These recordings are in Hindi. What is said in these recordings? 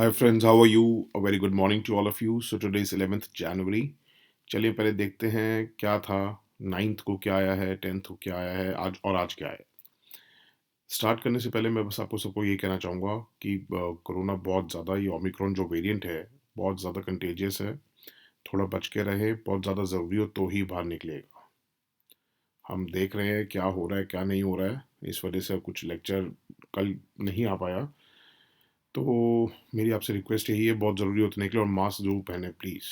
Hi friends, how are you? A very good morning to all of you. So today is 11th January. चलिए पहले देखते हैं क्या था, 9th को क्या आया है, 10th को क्या आया है आज और आज क्या है। स्टार्ट करने से पहले मैं बस आपको सबको ये कहना चाहूँगा कि कोरोना बहुत ज़्यादा, ये ओमिक्रॉन जो वेरिएंट है बहुत ज़्यादा कंटेजियस है। थोड़ा बच के रहे, बहुत ज़्यादा ज़रूरी हो तो ही बाहर निकलेगा। हम देख रहे हैं क्या हो रहा है क्या नहीं हो रहा है, इस वजह से कुछ लेक्चर कल नहीं आ पाया। तो मेरी आपसे रिक्वेस्ट यही है, बहुत ज़रूरी हो तो निकले और मास्क ज़रूर पहने प्लीज़।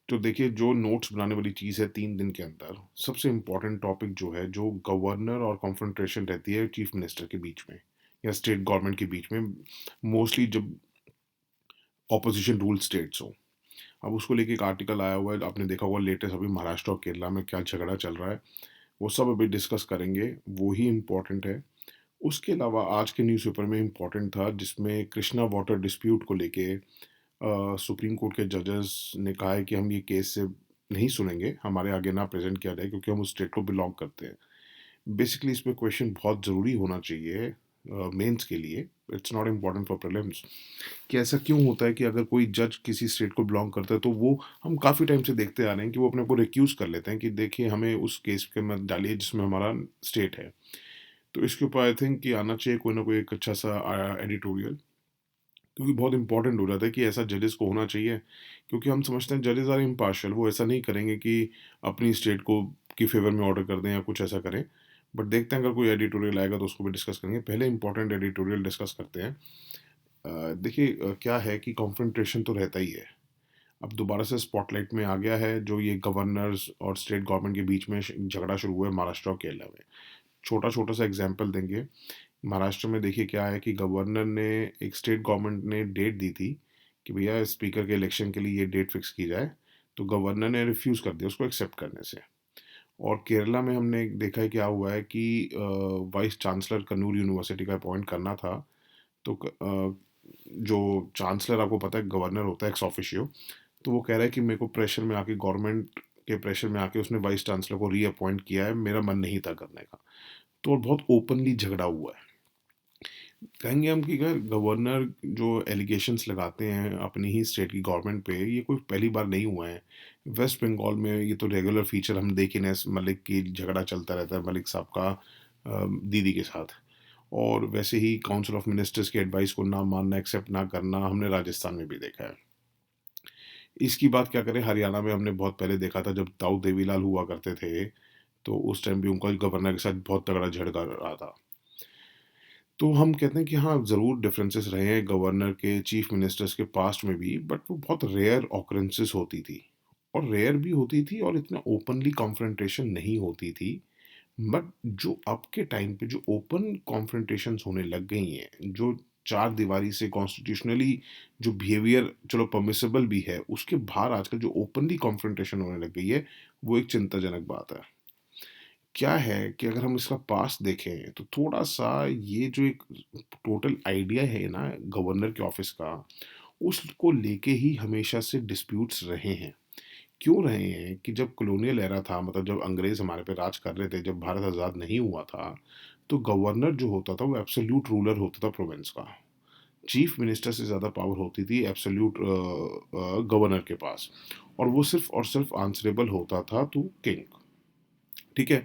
तो देखिए, जो नोट्स बनाने वाली चीज़ है 3 दिन के अंदर, सबसे इम्पोर्टेंट टॉपिक जो है, जो गवर्नर और कॉन्फ्रंट्रेशन रहती है चीफ मिनिस्टर के बीच में या स्टेट गवर्नमेंट के बीच में, मोस्टली जब ऑपोजिशन रूल स्टेट्स हो। अब उसको लेके एक आर्टिकल आया हुआ है, आपने देखा होगा लेटेस्ट, अभी महाराष्ट्र और केरला में क्या झगड़ा चल रहा है, वो सब अभी डिस्कस करेंगे, वो ही इम्पोर्टेंट है। उसके अलावा आज के न्यूज़पेपर में इम्पोर्टेंट था, जिसमें कृष्णा वाटर डिस्प्यूट को लेके सुप्रीम कोर्ट के जजेस ने कहा है कि हम ये केस से नहीं सुनेंगे, हमारे आगे ना प्रेजेंट किया जाए क्योंकि हम उस स्टेट को बिलोंग करते हैं। बेसिकली इसमें क्वेश्चन बहुत ज़रूरी होना चाहिए मेंस के लिए, it's not important for prelims, कि ऐसा क्यों होता है कि अगर कोई जज किसी स्टेट को बिलोंग करता है तो वो, हम काफ़ी टाइम से देखते आ रहे हैं कि वो अपने को रिक्यूज कर लेते हैं कि देखिए हमें उस केस के मत डालिए जिसमें हमारा स्टेट है। तो इसके ऊपर आई थिंक कि आना चाहिए कोई ना कोई एक अच्छा सा एडिटोरियल, क्योंकि बहुत इंपॉर्टेंट हो जाता है कि ऐसा जजेस को होना चाहिए। क्योंकि हम समझते हैं जजेस आर इम्पार्शियल, वो ऐसा नहीं करेंगे कि अपनी स्टेट को की फेवर में ऑर्डर कर दें या कुछ ऐसा करें। बट देखते हैं अगर कोई एडिटोरियल आएगा तो उसको भी डिस्कस करेंगे। पहले इंपॉर्टेंट एडिटोरियल डिस्कस करते हैं। देखिए, क्या है कि कॉन्फ्रंट्रेशन तो रहता ही है। अब दोबारा से स्पॉटलाइट में आ गया है जो ये गवर्नर्स और स्टेट गवर्नमेंट के बीच में झगड़ा शुरू हुआ है महाराष्ट्र और केरला में। छोटा छोटा सा एग्जाम्पल देंगे। महाराष्ट्र में देखिए क्या है कि गवर्नर ने, एक स्टेट गवर्नमेंट ने डेट दी थी कि भैया स्पीकर के इलेक्शन के लिए ये डेट फिक्स की जाए, तो गवर्नर ने रिफ्यूज़ कर दिया उसको एक्सेप्ट करने से। और केरला में हमने देखा है क्या हुआ है कि वाइस चांसलर कन्नूर यूनिवर्सिटी का अपॉइंट करना था, तो जो चांसलर आपको पता है गवर्नर होता है एक्स ऑफिशियो, तो वो कह रहा है कि मेरे को प्रेशर में आके, गवर्नमेंट के प्रेशर में आके उसने वाइस चांसलर को रीअपॉइंट किया है, मेरा मन नहीं था करने का। तो बहुत ओपनली झगड़ा हुआ है। कहेंगे हम कि अगर गवर्नर जो एलिगेशंस लगाते हैं अपनी ही स्टेट की गवर्नमेंट पे, ये कोई पहली बार नहीं हुआ है। वेस्ट बंगाल में ये तो रेगुलर फीचर हम देख ही रहे हैं, मलिक की झगड़ा चलता रहता है मलिक साहब का दीदी के साथ। और वैसे ही काउंसिल ऑफ मिनिस्टर्स की एडवाइस को ना मानना, एक्सेप्ट ना करना, हमने राजस्थान में भी देखा है। इसकी बात क्या करें, हरियाणा में हमने बहुत पहले देखा था जब ताऊ देवीलाल हुआ करते थे, तो उस टाइम भी उनका गवर्नर के साथ बहुत तगड़ा झगड़ा रहा था। तो हम कहते हैं कि हाँ, ज़रूर डिफरेंसेस रहे हैं गवर्नर के, चीफ मिनिस्टर्स के पास्ट में भी, बट वो बहुत रेयर ऑकरेंसेस होती थी। और रेयर भी होती थी और इतना ओपनली कॉन्फ्रंटेशन नहीं होती थी। बट जो अब के टाइम पे जो ओपन कॉन्फ्रंटेशंस होने लग गई हैं, जो चार दीवारी से कॉन्स्टिट्यूशनली जो बिहेवियर चलो परमिसिबल भी है, उसके बाहर आजकल जो ओपनली कॉन्फ्रंटेशन होने लग गई है, वो एक चिंताजनक बात है। क्या है कि अगर हम इसका पास्ट देखें तो थोड़ा सा ये जो एक टोटल आइडिया है ना गवर्नर के ऑफिस का, उसको लेके ही हमेशा से डिस्प्यूट्स रहे हैं। क्यों रहे हैं कि जब कॉलोनियल एरा था, मतलब जब अंग्रेज हमारे पे राज कर रहे थे, जब भारत आज़ाद नहीं हुआ था, तो गवर्नर जो होता था वो एब्सोल्यूट रूलर होता था प्रोविंस का। चीफ मिनिस्टर से ज़्यादा पावर होती थी एब्सोल्यूट गवर्नर के पास। और वो सिर्फ और सिर्फ आंसरेबल होता था टू किंग। ठीक है।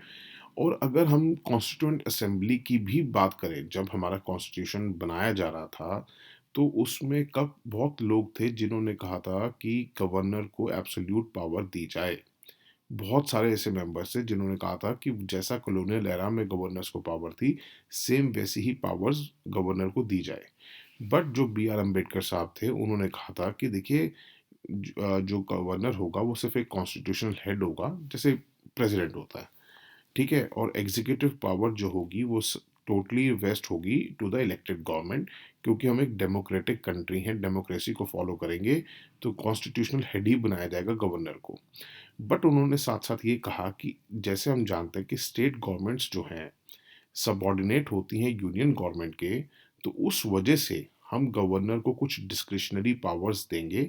और अगर हम कॉन्स्टिट्यूएंट असेंबली की भी बात करें, जब हमारा कॉन्स्टिट्यूशन बनाया जा रहा था, तो उसमें कब बहुत लोग थे जिन्होंने कहा था कि गवर्नर को एब्सोल्यूट पावर दी जाए। बहुत सारे ऐसे मेंबर्स थे जिन्होंने कहा था कि जैसा कॉलोनियल एरा में गवर्नर्स को पावर थी, सेम वैसी ही पावर्स गवर्नर को दी जाए। बट जो बी आर अम्बेडकर साहब थे, उन्होंने कहा था कि देखिए, जो गवर्नर होगा वो सिर्फ एक कॉन्स्टिट्यूशनल हेड होगा, जैसे प्रेसिडेंट होता है। ठीक है। और एग्जीक्यूटिव पावर जो होगी वो टोटली वेस्ट होगी टू द इलेक्टेड गवर्नमेंट, क्योंकि हम एक डेमोक्रेटिक कंट्री हैं, डेमोक्रेसी को फॉलो करेंगे, तो कॉन्स्टिट्यूशनल हेड ही बनाया जाएगा गवर्नर को। बट उन्होंने साथ साथ ये कहा कि जैसे हम जानते हैं कि स्टेट गवर्नमेंट्स जो हैं सबॉर्डिनेट होती हैं यूनियन गवर्नमेंट के, तो उस वजह से हम गवर्नर को कुछ डिस्क्रिशनरी पावर्स देंगे,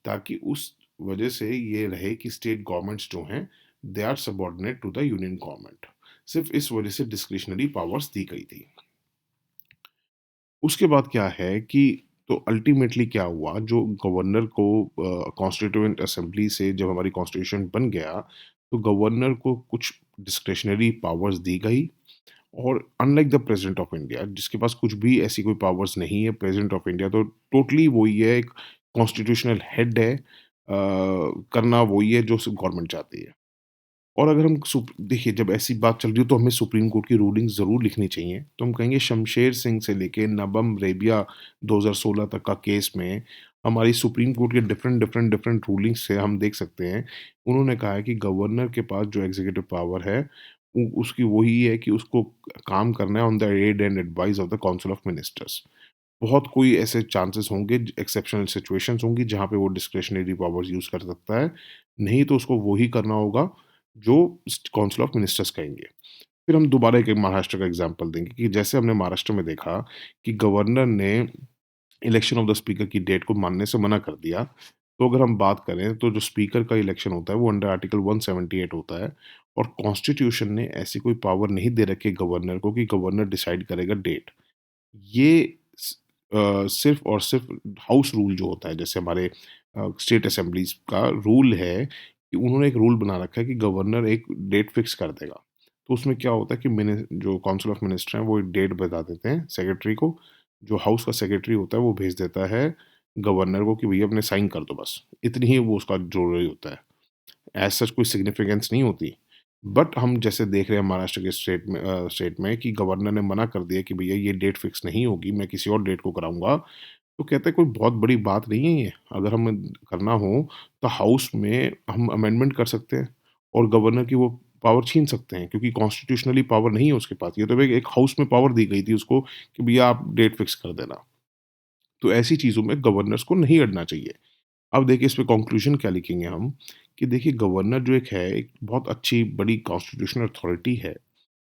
ताकि उस वजह से ये रहे कि स्टेट गवर्नमेंट्स जो हैं they are subordinate to the union government. सिर्फ इस वजह से डिस्क्रिशनरी पावर्स दी गई थी। उसके बाद क्या है कि तो अल्टीमेटली क्या हुआ, जो गवर्नर को कॉन्स्टिट्यूएंट असेंबली से जब हमारी कॉन्स्टिट्यूशन बन गया, तो गवर्नर को कुछ डिस्क्रेशनरी पावर्स दी गई। और unlike the president of India, जिसके पास कुछ भी ऐसी कोई पावर्स नहीं है, प्रेसिडेंट ऑफ इंडिया तो टोटली वही है, एक कॉन्स्टिट्यूशनल हेड है, करना वही है जो गवर्नमेंट चाहती है। और अगर हम देखिए, जब ऐसी बात चल रही हो तो हमें सुप्रीम कोर्ट की रूलिंग ज़रूर लिखनी चाहिए। तो हम कहेंगे शमशेर सिंह से लेके नबम रेबिया 2016 तक का केस में हमारी सुप्रीम कोर्ट के डिफरेंट रूलिंग्स से हम देख सकते हैं। उन्होंने कहा है कि गवर्नर के पास जो एग्ज़ीक्यूटिव पावर है, उ उसकी वही है कि उसको काम करना है on the aid and advice of the council of ministers. बहुत कोई ऐसे चांसेस होंगे, एक्सेप्शनल सिचुएशंस होंगी जहाँ पे वो डिस्क्रिशनरी पावर्स यूज़ कर सकता है, नहीं तो उसको वो ही करना होगा जो काउंसिल ऑफ मिनिस्टर्स कहेंगे। फिर हम दोबारा एक महाराष्ट्र का एग्जांपल देंगे कि जैसे हमने महाराष्ट्र में देखा कि गवर्नर ने इलेक्शन ऑफ द स्पीकर की डेट को मानने से मना कर दिया। तो अगर हम बात करें तो जो स्पीकर का इलेक्शन होता है वो अंडर आर्टिकल 178 होता है, और कॉन्स्टिट्यूशन ने ऐसी कोई पावर नहीं दे रखी है गवर्नर को कि गवर्नर डिसाइड करेगा डेट। ये सिर्फ़ और सिर्फ़ हाउस रूल जो होता है, जैसे हमारे स्टेट असेंबलीज़ का रूल है कि उन्होंने एक रूल बना रखा है कि गवर्नर एक डेट फ़िक्स कर देगा। तो उसमें क्या होता है कि जो काउंसिल ऑफ मिनिस्टर हैं वो एक डेट बता देते हैं सेक्रेटरी को, जो हाउस का सेक्रेटरी होता है वो भेज देता है गवर्नर को कि भैया अपने साइन कर दो बस। इतनी ही वो उसका ज़रूरी होता है। एज़ सच कोई सिग्निफिकेंस नहीं होती। बट हम जैसे देख रहे हैं महाराष्ट्र के स्टेट में कि गवर्नर ने मना कर दिया कि भैया ये डेट फिक्स नहीं होगी, मैं किसी और डेट को कराऊँगा। तो कहते हैं कोई बहुत बड़ी बात नहीं है ये। अगर हमें करना हो तो हाउस में हम अमेंडमेंट कर सकते हैं और गवर्नर की वो पावर छीन सकते हैं, क्योंकि कॉन्स्टिट्यूशनली पावर नहीं है उसके पास। ये तो एक हाउस में पावर दी गई थी उसको कि भैया आप डेट फिक्स कर देना। तो ऐसी चीज़ों में गवर्नर्स को नहीं अड़ना चाहिए। अब देखिए इस पे कॉन्क्लूज़न क्या लिखेंगे हम, कि देखिए गवर्नर जो एक है, एक बहुत अच्छी बड़ी कॉन्स्टिट्यूशनल अथॉरिटी है,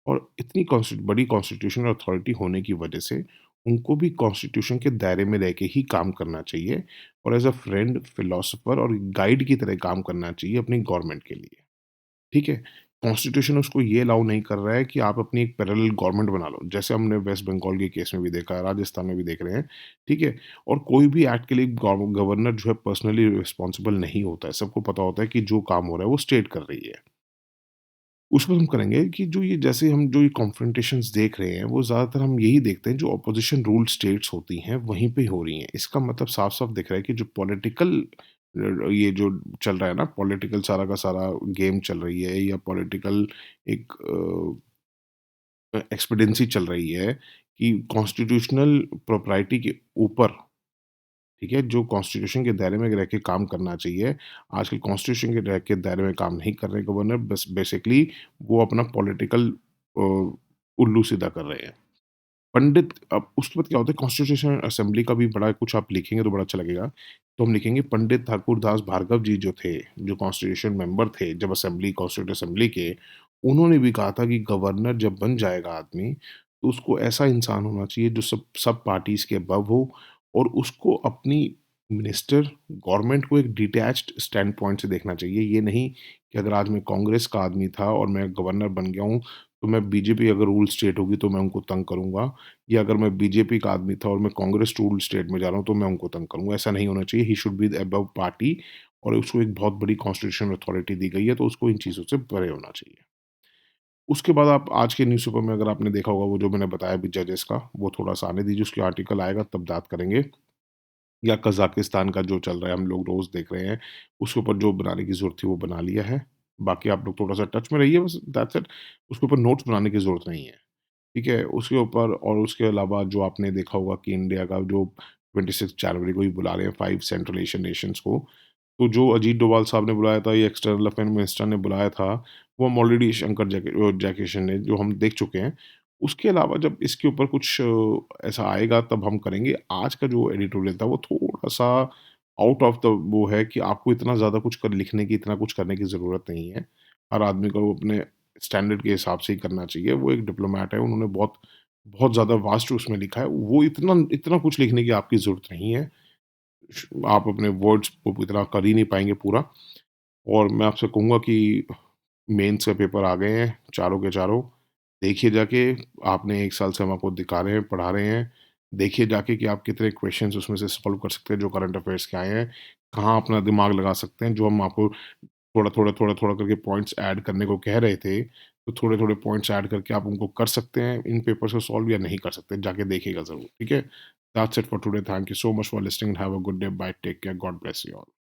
और इतनी बड़ी कॉन्स्टिट्यूशनल अथॉरिटी होने की वजह से उनको भी कॉन्स्टिट्यूशन के दायरे में रह के ही काम करना चाहिए, और एज़ अ फ्रेंड, फिलोसोफर और गाइड की तरह काम करना चाहिए अपनी गवर्नमेंट के लिए। ठीक है? कॉन्स्टिट्यूशन उसको ये अलाउ नहीं कर रहा है कि आप अपनी एक पैरेलल गवर्नमेंट बना लो। जैसे हमने वेस्ट बंगाल के केस में भी देखा है, राजस्थान में भी देख रहे हैं, ठीक है? और कोई भी एक्ट के लिए गवर्नर जो है पर्सनली रिस्पॉन्सिबल नहीं होता है। सबको पता होता है कि जो काम हो रहा है वो स्टेट कर रही है। उसमें हम करेंगे कि जो ये जैसे हम जो ये कॉन्फ्रंटेशंस देख रहे हैं, वो ज़्यादातर हम यही देखते हैं जो ऑपोज़िशन रूल्ड स्टेट्स होती हैं, वहीं पे हो रही हैं। इसका मतलब साफ-साफ दिख रहा है कि जो पॉलिटिकल ये जो चल रहा है ना, पॉलिटिकल सारा का सारा गेम चल रही है, या पॉलिटिकल एक एक्सपेडेंसी चल रही है कि कॉन्स्टिट्यूशनल प्रोप्राइटी के ऊपर, ठीक है, जो कॉन्स्टिट्यूशन के दायरे में रह के काम करना चाहिए, आजकल कॉन्स्टिट्यूशन के के दायरे में काम नहीं कर रहे गवर्नर, बस बेसिकली वो अपना पॉलिटिकल उल्लू सीधा कर रहे हैं। पंडित, अब उसके बाद क्या होता है, कॉन्स्टिट्यूशन असेंबली का भी बड़ा कुछ आप लिखेंगे तो बड़ा अच्छा लगेगा। तो हम लिखेंगे पंडित ठाकुर दास भार्गव जी जो थे, जो कॉन्स्टिट्यूशन मेंबर थे जब असेंबली कॉन्स्टिट्यूट असेंबली के, उन्होंने भी कहा था कि गवर्नर जब बन जाएगा आदमी, तो उसको ऐसा इंसान होना चाहिए जो सब सब पार्टीज़ के अबव हो, और उसको अपनी मिनिस्टर, गवर्नमेंट को एक डिटैच्ड स्टैंड पॉइंट से देखना चाहिए। ये नहीं कि अगर आज मैं कांग्रेस का आदमी था और मैं गवर्नर बन गया हूँ, तो मैं बीजेपी अगर रूल स्टेट होगी तो मैं उनको तंग करूँगा, या अगर मैं बीजेपी का आदमी था और मैं कांग्रेस रूल स्टेट में जा रहा हूँ तो मैं उनको तंग करूँगा। ऐसा नहीं होना चाहिए। He should be above party, और उसको एक बहुत बड़ी कॉन्स्टिट्यूशनल अथॉरिटी दी गई है, तो उसको इन चीज़ों से परे होना चाहिए। उसके बाद आप आज के न्यूज़पेपर में अगर आपने देखा होगा, वो जो मैंने बताया अभी जजेस का, वो थोड़ा-सा आने दीजिए, उसके आर्टिकल आएगा तब बात करेंगे। या कज़ाकिस्तान का जो चल रहा है, हम लोग रोज़ देख रहे हैं, उसके ऊपर जो बनाने की ज़रूरत थी वो बना लिया है। बाकी आप लोग थोड़ा-सा टच में रहिए, बस दैट्स इट। उसके ऊपर नोट्स बनाने की ज़रूरत नहीं है। ठीक है? उसके ऊपर, और उसके अलावा जो आपने देखा होगा कि इंडिया का जो 26 जनवरी को ही बुला रहे हैं 5 सेंट्रल एशियन नेशंस को। तो जो अजीत डोभाल साहब ने बुलाया था, या एक्सटर्नल अफेयर मिनिस्टर ने बुलाया था, वो हम ऑलरेडी शंकर जयकिशन ने जो हम देख चुके हैं। उसके अलावा जब इसके ऊपर कुछ ऐसा आएगा तब हम करेंगे। आज का जो एडिटोरियल था वो थोड़ा-सा आउट ऑफ द वो है कि आपको इतना ज़्यादा कुछ लिखने की, इतना कुछ करने की ज़रूरत नहीं है। हर आदमी को अपने स्टैंडर्ड के हिसाब से ही करना चाहिए। वो एक डिप्लोमैट है, उन्होंने बहुत बहुत ज़्यादा वास्ट उसमें लिखा है। वो इतना इतना कुछ लिखने की आपकी ज़रूरत नहीं है। आप अपने वर्ड्स को इतना कर ही नहीं पाएँगे पूरा। और मैं आपसे कहूँगा कि मेंस के पेपर आ गए हैं, चारों के चारों। देखिए जाके, आपने 1 साल से हम आपको दिखा रहे हैं, पढ़ा रहे हैं। देखिए जाके कि आप कितने क्वेश्चंस उसमें से सॉल्व कर सकते हैं जो करंट अफेयर्स के आए हैं, कहाँ अपना दिमाग लगा सकते हैं, जो हम आपको थोड़ा-थोड़ा करके पॉइंट्स ऐड करने को कह रहे थे, तो थोड़े-थोड़े पॉइंट्स ऐड करके आप उनको कर सकते हैं, इन पेपर्स को सॉल्व या नहीं कर सकते, जाके देखिएगा ज़रूर, ठीक है? That's it for today, thank you so much for listening and have a good day, bye, take care, God bless you all.